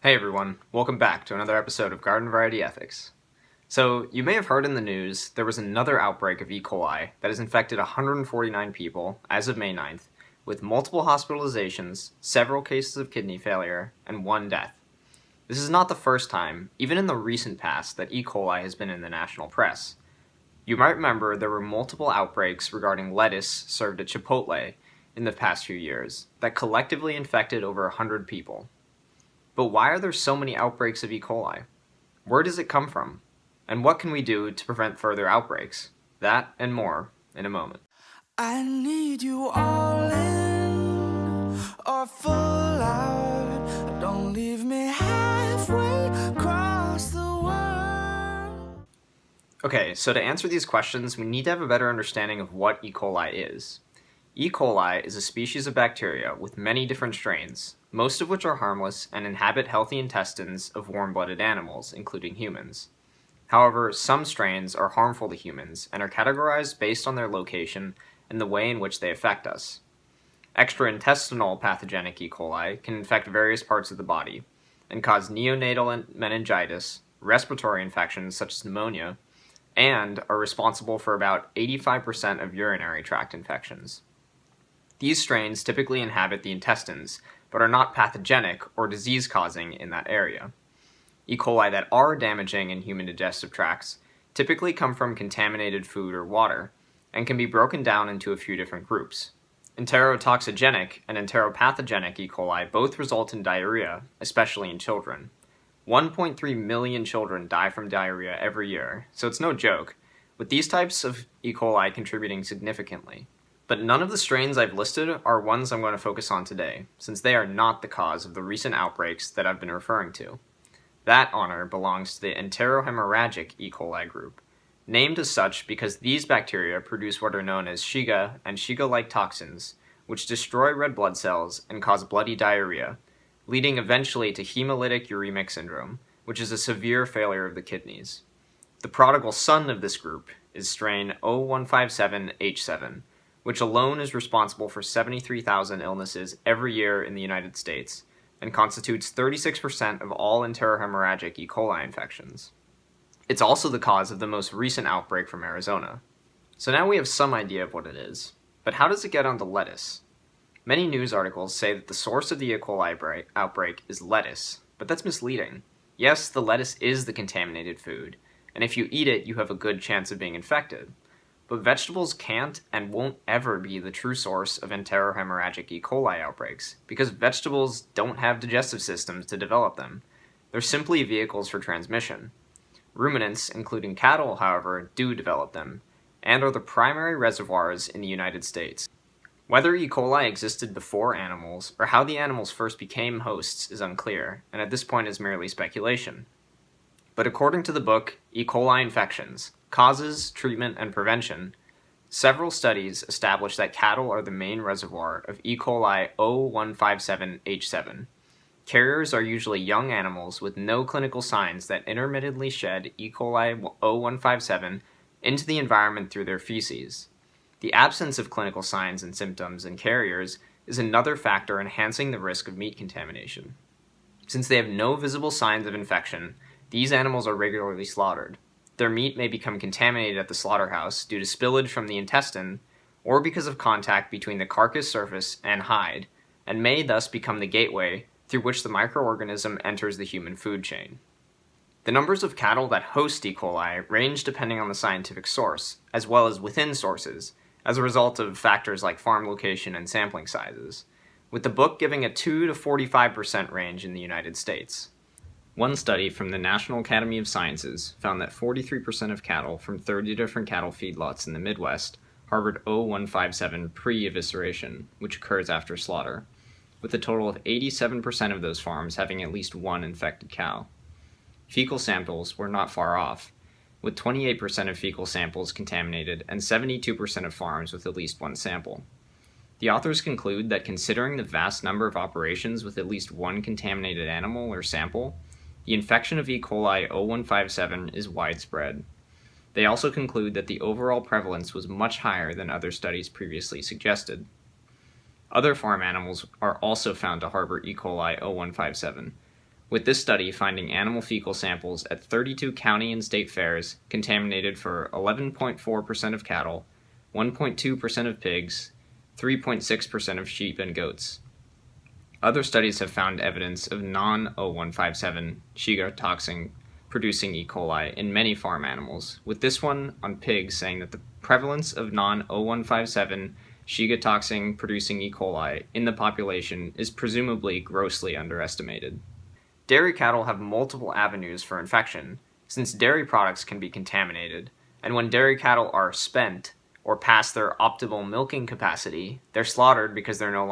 Hey everyone, welcome back to another episode of Garden Variety Ethics. So, you may have heard in the news there was another outbreak of E. coli that has infected 149 people as of May 9th, with multiple hospitalizations, several cases of kidney failure, and one death. This is not the first time, even in the recent past, that E. coli has been in the national press. You might remember there were multiple outbreaks regarding lettuce served at Chipotle in the past few years that collectively infected over 100 people. But why are there so many outbreaks of E. coli? Where does it come from? And what can we do to prevent further outbreaks? That and more in a moment. I need you all in or full out. Don't leave me halfway across the world. Okay, so to answer these questions, we need to have a better understanding of what E. coli is. E. coli is a species of bacteria with many different strains, most of which are harmless and inhabit healthy intestines of warm-blooded animals, including humans. However, some strains are harmful to humans and are categorized based on their location and the way in which they affect us. Extraintestinal pathogenic E. coli can infect various parts of the body and cause neonatal meningitis, respiratory infections such as pneumonia, and are responsible for about 85% of urinary tract infections. These strains typically inhabit the intestines, but are not pathogenic or disease-causing in that area. E. coli that are damaging in human digestive tracts typically come from contaminated food or water, and can be broken down into a few different groups. Enterotoxigenic and enteropathogenic E. coli both result in diarrhea, especially in children. 1.3 million children die from diarrhea every year, so it's no joke, with these types of E. coli contributing significantly. But none of the strains I've listed are ones I'm going to focus on today, since they are not the cause of the recent outbreaks that I've been referring to. That honor belongs to the enterohemorrhagic E. coli group, named as such because these bacteria produce what are known as Shiga and Shiga-like toxins, which destroy red blood cells and cause bloody diarrhea, leading eventually to hemolytic uremic syndrome, which is a severe failure of the kidneys. The prodigal son of this group is strain O157H7, which alone is responsible for 73,000 illnesses every year in the United States, and constitutes 36% of all enterohemorrhagic E. coli infections. It's also the cause of the most recent outbreak from Arizona. So now we have some idea of what it is, but how does it get onto lettuce? Many news articles say that the source of the E. coli outbreak is lettuce, but that's misleading. Yes, the lettuce is the contaminated food, and if you eat it, you have a good chance of being infected. But vegetables can't and won't ever be the true source of enterohemorrhagic E. coli outbreaks, because vegetables don't have digestive systems to develop them. They're simply vehicles for transmission. Ruminants, including cattle, however, do develop them, and are the primary reservoirs in the United States. Whether E. coli existed before animals, or how the animals first became hosts, is unclear, and at this point is merely speculation. But according to the book E. Coli Infections, Causes, Treatment, and Prevention, several studies establish that cattle are the main reservoir of E. coli O157H7. Carriers are usually young animals with no clinical signs that intermittently shed E. coli O157 into the environment through their feces. The absence of clinical signs and symptoms in carriers is another factor enhancing the risk of meat contamination. Since they have no visible signs of infection, these animals are regularly slaughtered. Their meat may become contaminated at the slaughterhouse due to spillage from the intestine, or because of contact between the carcass surface and hide, and may thus become the gateway through which the microorganism enters the human food chain. The numbers of cattle that host E. coli range depending on the scientific source, as well as within sources, as a result of factors like farm location and sampling sizes, with the book giving a 2 to 45% range in the United States. One study from the National Academy of Sciences found that 43% of cattle from 30 different cattle feedlots in the Midwest harbored O157 pre-evisceration, which occurs after slaughter, with a total of 87% of those farms having at least one infected cow. Fecal samples were not far off, with 28% of fecal samples contaminated and 72% of farms with at least one sample. The authors conclude that considering the vast number of operations with at least one contaminated animal or sample, the infection of E. coli O157 is widespread. They also conclude that the overall prevalence was much higher than other studies previously suggested. Other farm animals are also found to harbor E. coli O157, with this study finding animal fecal samples at 32 county and state fairs contaminated for 11.4% of cattle, 1.2% of pigs, 3.6% of sheep and goats. Other studies have found evidence of non-0157 Shiga toxin producing E. coli in many farm animals, with this one on pigs saying that the prevalence of non-0157 Shiga toxin producing E. coli in the population is presumably grossly underestimated. Dairy cattle have multiple avenues for infection, since dairy products can be contaminated, and when dairy cattle are spent or past their optimal milking capacity, they're slaughtered because they're no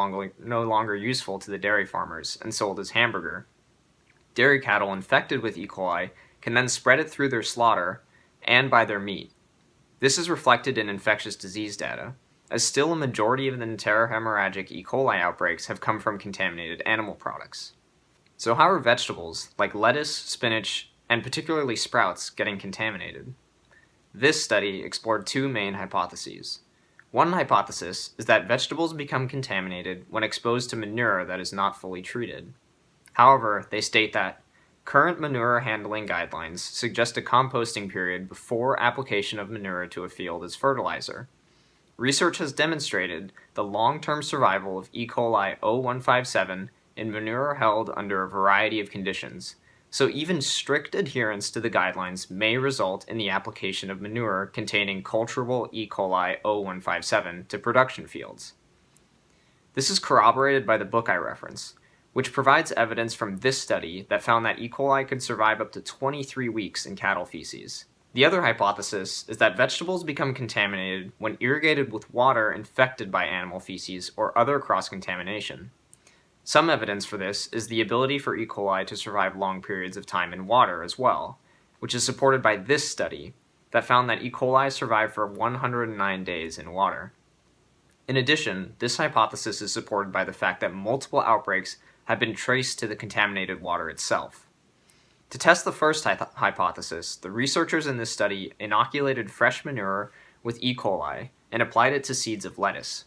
longer useful to the dairy farmers and sold as hamburger. Dairy cattle infected with E. coli can then spread it through their slaughter and by their meat. This is reflected in infectious disease data, as still a majority of the enterohemorrhagic E. coli outbreaks have come from contaminated animal products. So how are vegetables, like lettuce, spinach, and particularly sprouts, getting contaminated? This study explored two main hypotheses. One hypothesis is that vegetables become contaminated when exposed to manure that is not fully treated. However, they state that current manure-handling guidelines suggest a composting period before application of manure to a field as fertilizer. Research has demonstrated the long-term survival of E. coli 0157 in manure held under a variety of conditions, so even strict adherence to the guidelines may result in the application of manure containing culturable E. coli 0157 to production fields. This is corroborated by the book I reference, which provides evidence from this study that found that E. coli could survive up to 23 weeks in cattle feces. The other hypothesis is that vegetables become contaminated when irrigated with water infected by animal feces or other cross-contamination. Some evidence for this is the ability for E. coli to survive long periods of time in water as well, which is supported by this study that found that E. coli survived for 109 days in water. In addition, this hypothesis is supported by the fact that multiple outbreaks have been traced to the contaminated water itself. To test the first hypothesis, the researchers in this study inoculated fresh manure with E. coli and applied it to seeds of lettuce.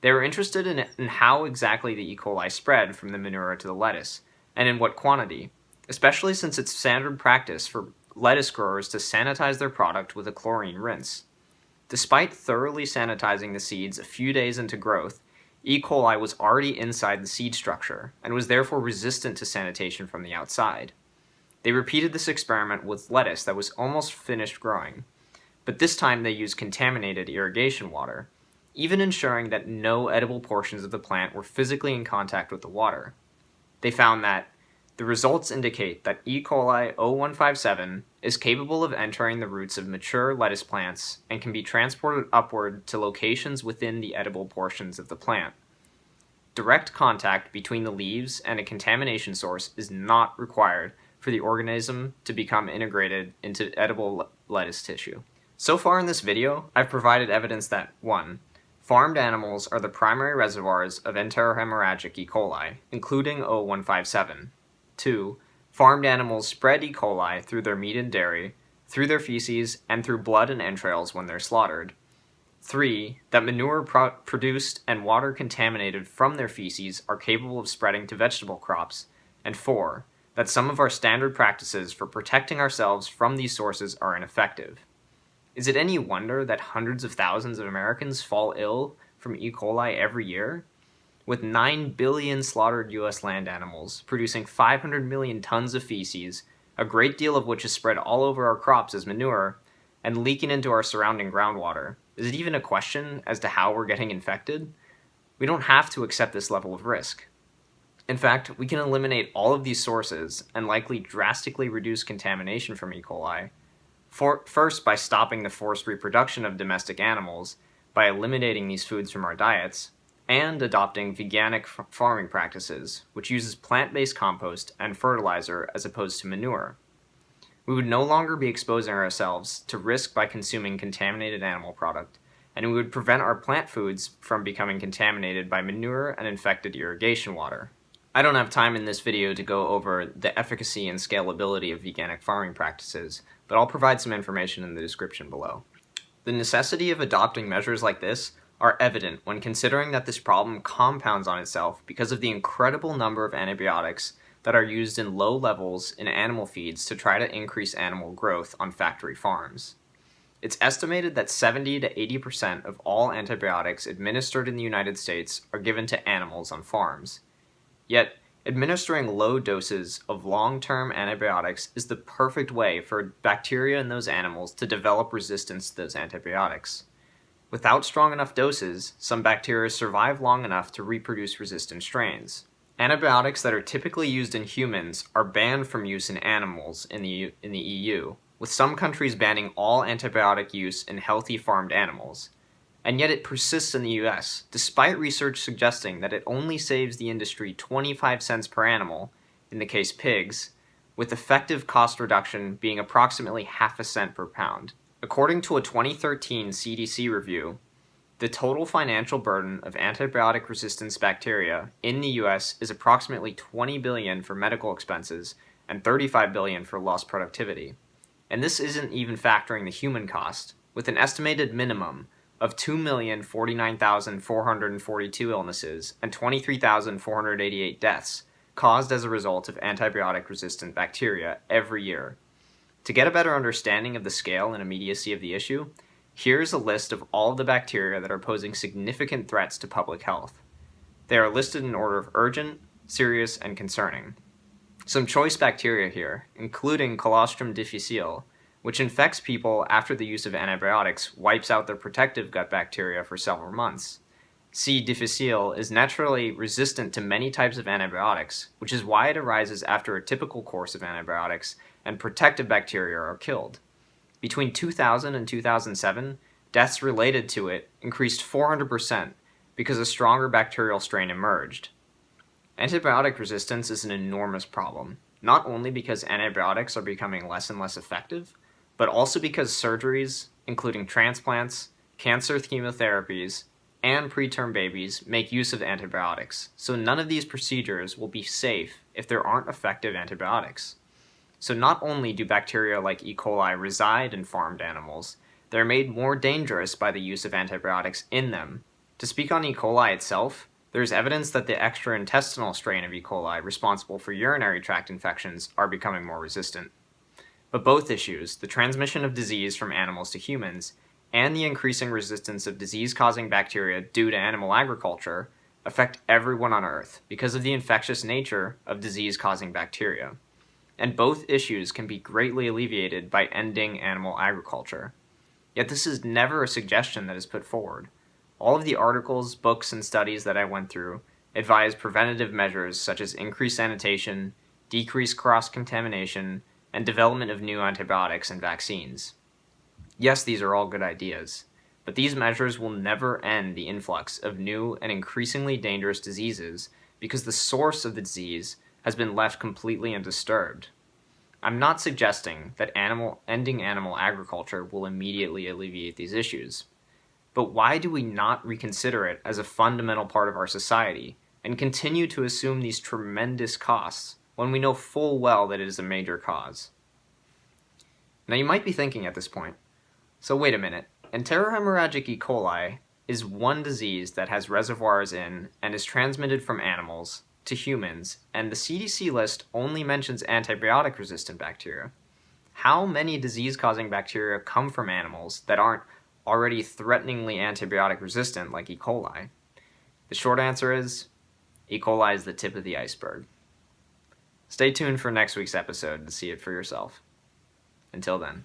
They were interested in how exactly the E. coli spread from the manure to the lettuce, and in what quantity, especially since it's standard practice for lettuce growers to sanitize their product with a chlorine rinse. Despite thoroughly sanitizing the seeds a few days into growth, E. coli was already inside the seed structure, and was therefore resistant to sanitation from the outside. They repeated this experiment with lettuce that was almost finished growing, but this time they used contaminated irrigation water, even ensuring that no edible portions of the plant were physically in contact with the water. They found that the results indicate that E. coli 0157 is capable of entering the roots of mature lettuce plants and can be transported upward to locations within the edible portions of the plant. Direct contact between the leaves and a contamination source is not required for the organism to become integrated into edible lettuce tissue. So far in this video, I've provided evidence that 1. Farmed animals are the primary reservoirs of enterohemorrhagic E. coli, including 0157. 2. Farmed animals spread E. coli through their meat and dairy, through their feces, and through blood and entrails when they're slaughtered. 3. That manure produced and water contaminated from their feces are capable of spreading to vegetable crops. And 4. That some of our standard practices for protecting ourselves from these sources are ineffective. Is it any wonder that hundreds of thousands of Americans fall ill from E. coli every year? With 9 billion slaughtered U.S. land animals, producing 500 million tons of feces, a great deal of which is spread all over our crops as manure, and leaking into our surrounding groundwater, is it even a question as to how we're getting infected? We don't have to accept this level of risk. In fact, we can eliminate all of these sources and likely drastically reduce contamination from E. coli, first by stopping the forced reproduction of domestic animals, by eliminating these foods from our diets, and adopting veganic farming practices, which uses plant-based compost and fertilizer as opposed to manure. We would no longer be exposing ourselves to risk by consuming contaminated animal product, and we would prevent our plant foods from becoming contaminated by manure and infected irrigation water. I don't have time in this video to go over the efficacy and scalability of veganic farming practices, but I'll provide some information in the description below. The necessity of adopting measures like this are evident when considering that this problem compounds on itself because of the incredible number of antibiotics that are used in low levels in animal feeds to try to increase animal growth on factory farms. It's estimated that 70 to 80% of all antibiotics administered in the United States are given to animals on farms. Yet, administering low doses of long-term antibiotics is the perfect way for bacteria in those animals to develop resistance to those antibiotics. Without strong enough doses, some bacteria survive long enough to reproduce resistant strains. Antibiotics that are typically used in humans are banned from use in animals in the EU, with some countries banning all antibiotic use in healthy farmed animals. And yet it persists in the US, despite research suggesting that it only saves the industry 25 cents per animal, in the case pigs, with effective cost reduction being approximately half a cent per pound. According to a 2013 CDC review, the total financial burden of antibiotic resistance bacteria in the US is approximately $20 billion for medical expenses and $35 billion for lost productivity. And this isn't even factoring the human cost, with an estimated minimum of 2,049,442 illnesses and 23,488 deaths caused as a result of antibiotic-resistant bacteria every year. To get a better understanding of the scale and immediacy of the issue, here's a list of all of the bacteria that are posing significant threats to public health. They are listed in order of urgent, serious, and concerning. Some choice bacteria here, including Colostrum difficile, which infects people after the use of antibiotics wipes out their protective gut bacteria for several months. C. difficile is naturally resistant to many types of antibiotics, which is why it arises after a typical course of antibiotics, and protective bacteria are killed. Between 2000 and 2007, deaths related to it increased 400% because a stronger bacterial strain emerged. Antibiotic resistance is an enormous problem, not only because antibiotics are becoming less and less effective, but also because surgeries, including transplants, cancer chemotherapies, and preterm babies make use of antibiotics, so none of these procedures will be safe if there aren't effective antibiotics. So not only do bacteria like E. coli reside in farmed animals, they're made more dangerous by the use of antibiotics in them. To speak on E. coli itself, there's evidence that the extraintestinal strain of E. coli responsible for urinary tract infections are becoming more resistant. But both issues, the transmission of disease from animals to humans, and the increasing resistance of disease-causing bacteria due to animal agriculture, affect everyone on Earth because of the infectious nature of disease-causing bacteria. And both issues can be greatly alleviated by ending animal agriculture. Yet this is never a suggestion that is put forward. All of the articles, books, and studies that I went through advise preventative measures such as increased sanitation, decreased cross-contamination, and development of new antibiotics and vaccines. Yes, these are all good ideas, but these measures will never end the influx of new and increasingly dangerous diseases because the source of the disease has been left completely undisturbed. I'm not suggesting that ending animal agriculture will immediately alleviate these issues. But why do we not reconsider it as a fundamental part of our society and continue to assume these tremendous costs when we know full well that it is a major cause? Now you might be thinking at this point, so wait a minute, enterohemorrhagic E. coli is one disease that has reservoirs in and is transmitted from animals to humans, and the CDC list only mentions antibiotic-resistant bacteria. How many disease-causing bacteria come from animals that aren't already threateningly antibiotic-resistant like E. coli? The short answer is, E. coli is the tip of the iceberg. Stay tuned for next week's episode to see it for yourself. Until then.